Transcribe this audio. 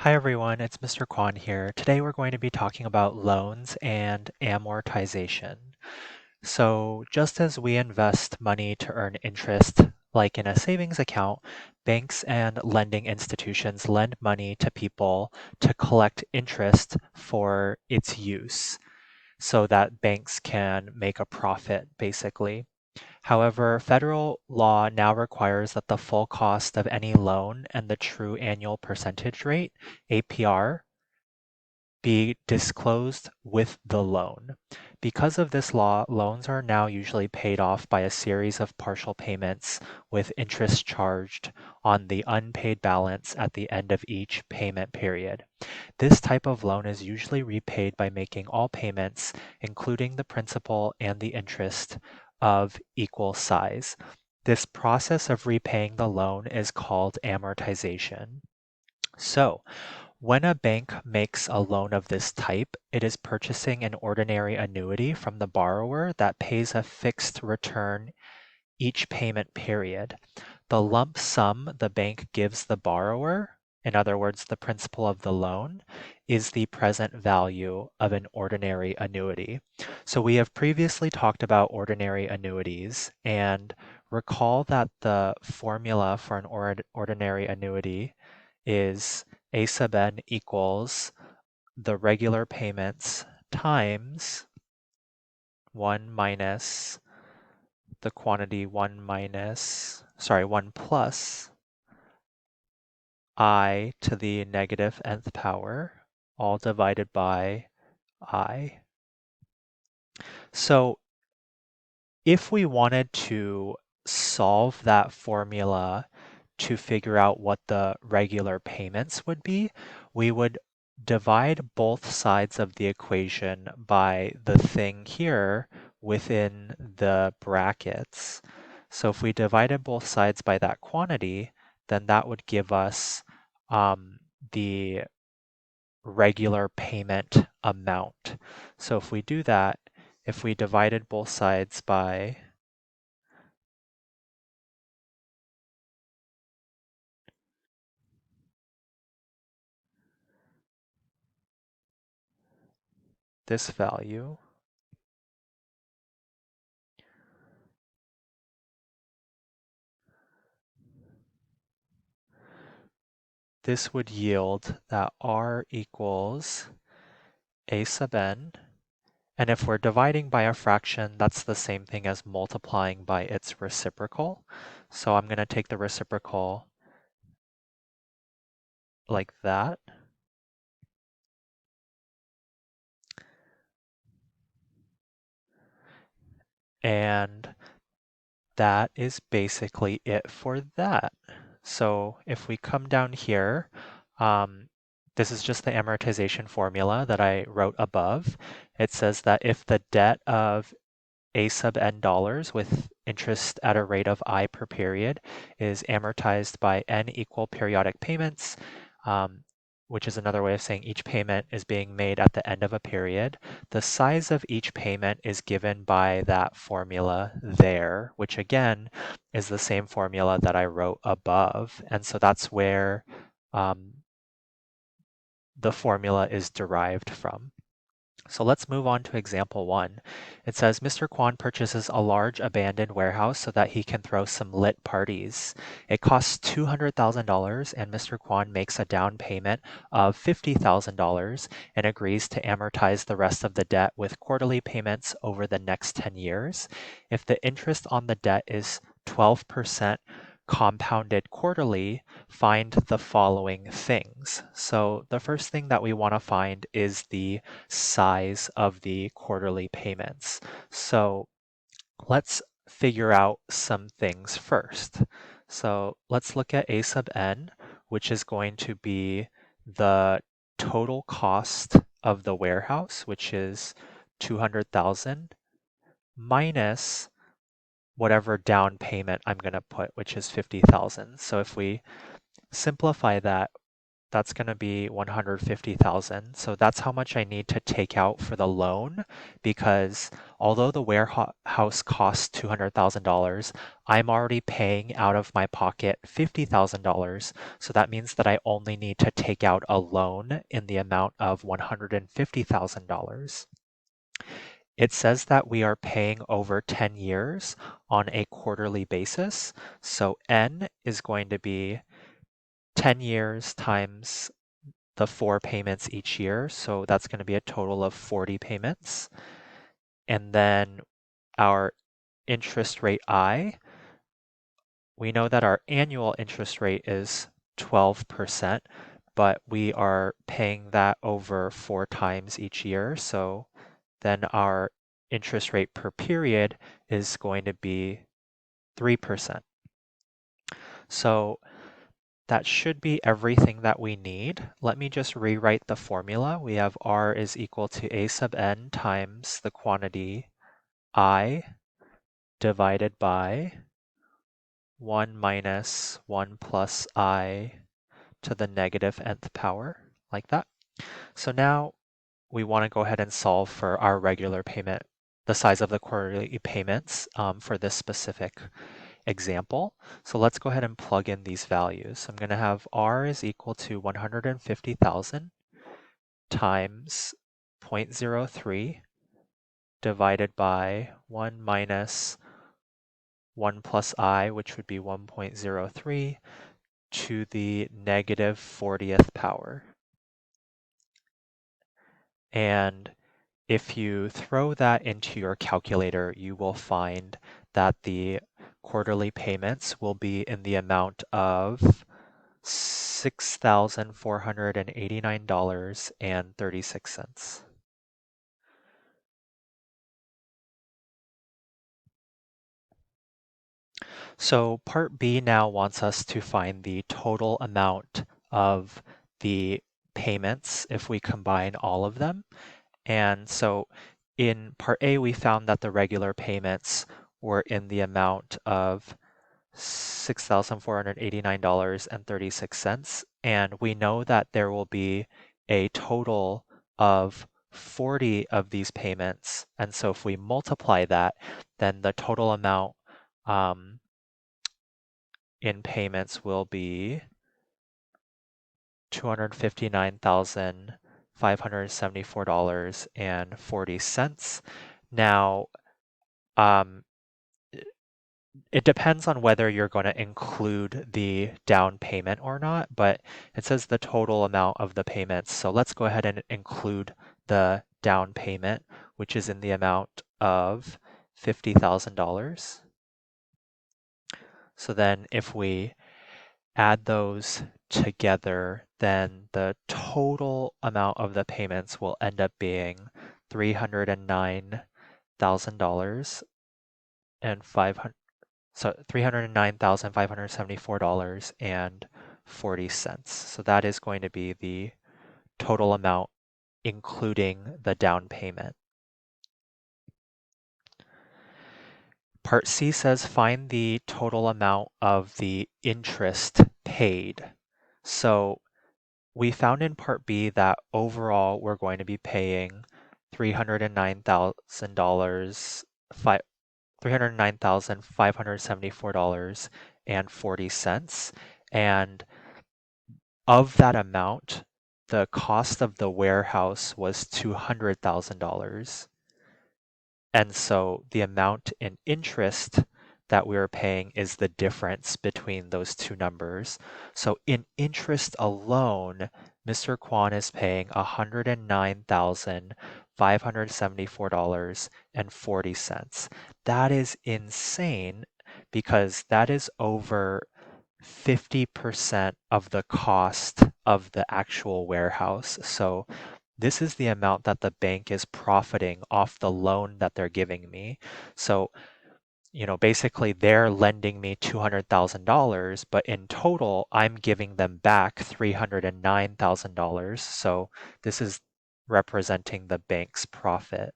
Hi everyone, it's Mr. Kwan here. Today we're going to be talking about loans and amortization. So just as we invest money to earn interest, like in a savings account, banks and lending institutions lend money to people to collect interest for its use so that banks can make a profit, basically. However, federal law now requires that the full cost of any loan and the true annual percentage rate, APR, be disclosed with the loan. Because of this law, loans are now usually paid off by a series of partial payments with interest charged on the unpaid balance at the end of each payment period. This type of loan is usually repaid by making all payments, including the principal and the interest, of equal size. This process of repaying the loan is called amortization. So, when a bank makes a loan of this type, it is purchasing an ordinary annuity from the borrower that pays a fixed return each payment period. The lump sum the bank gives the borrower, in other words, the principal of the loan, is the present value of an ordinary annuity. So we have previously talked about ordinary annuities, and recall that the formula for an ordinary annuity is A sub n equals the regular payments times 1 minus the quantity 1 plus I to the negative nth power, all divided by I. So if we wanted to solve that formula to figure out what the regular payments would be, we would divide both sides of the equation by the thing here within the brackets. So if we divided both sides by that quantity, then that would give us the regular payment amount. So if we do that, if we divided both sides by this value, this would yield that R equals A sub n. And if we're dividing by a fraction, that's the same thing as multiplying by its reciprocal. So I'm going to take the reciprocal like that. And that is basically it for that. So if we come down here, this is just the amortization formula that I wrote above. It says that if the debt of A sub n dollars with interest at a rate of I per period is amortized by n equal periodic payments, which is another way of saying each payment is being made at the end of a period. The size of each payment is given by that formula there, which again is the same formula that I wrote above. And so that's where the formula is derived from. So let's move on to example 1. It says Mr. Kwan purchases a large abandoned warehouse so that he can throw some lit parties. It costs $200,000 and Mr. Kwan makes a down payment of $50,000 and agrees to amortize the rest of the debt with quarterly payments over the next 10 years. If the interest on the debt is 12% compounded quarterly, find the following things. So the first thing that we want to find is the size of the quarterly payments. So let's figure out some things first. So let's look at A sub n, which is going to be the total cost of the warehouse, which is 200,000 minus whatever down payment I'm going to put, which is 50,000. So if we simplify that, that's going to be 150,000. So that's how much I need to take out for the loan, because although the warehouse costs $200,000, I'm already paying out of my pocket $50,000. So that means that I only need to take out a loan in the amount of $150,000. It says that we are paying over 10 years on a quarterly basis. So N is going to be 10 years times the 4 payments each year. So that's going to be a total of 40 payments. And then our interest rate I, we know that our annual interest rate is 12%, but we are paying that over 4 times each year. So then our interest rate per period is going to be 3%. So that should be everything that we need. Let me just rewrite the formula. We have R is equal to A sub n times the quantity I divided by 1 minus 1 plus I to the negative nth power, like that. So now we want to go ahead and solve for our regular payment, the size of the quarterly payments for this specific example. So let's go ahead and plug in these values. I'm going to have R is equal to 150,000 times 0.03 divided by 1 minus 1 plus I, which would be 1.03, to the negative 40th power. And if you throw that into your calculator, you will find that the quarterly payments will be in the amount of $6,489.36. So part B now wants us to find the total amount of the payments if we combine all of them. And so in part A, we found that the regular payments were in the amount of $6,489.36. And we know that there will be a total of 40 of these payments. And so if we multiply that, then the total amount in payments will be $259,574.40. Now, it depends on whether you're going to include the down payment or not, but it says the total amount of the payments. So let's go ahead and include the down payment, which is in the amount of $50,000. So then if we add those together, then the total amount of the payments will end up being $309,000 and $309,574.40. So that is going to be the total amount including the down payment. Part C says find the total amount of the interest paid. So we found in Part B that overall we're going to be paying $309,574.40. And of that amount, the cost of the warehouse was $200,000. And so the amount in interest that we are paying is the difference between those two numbers. So in interest alone, Mr. Kwan is paying $109,574.40. That is insane because that is over 50% of the cost of the actual warehouse. So this is the amount that the bank is profiting off the loan that they're giving me. So, basically they're lending me $200,000, but in total, I'm giving them back $309,000. So this is representing the bank's profit.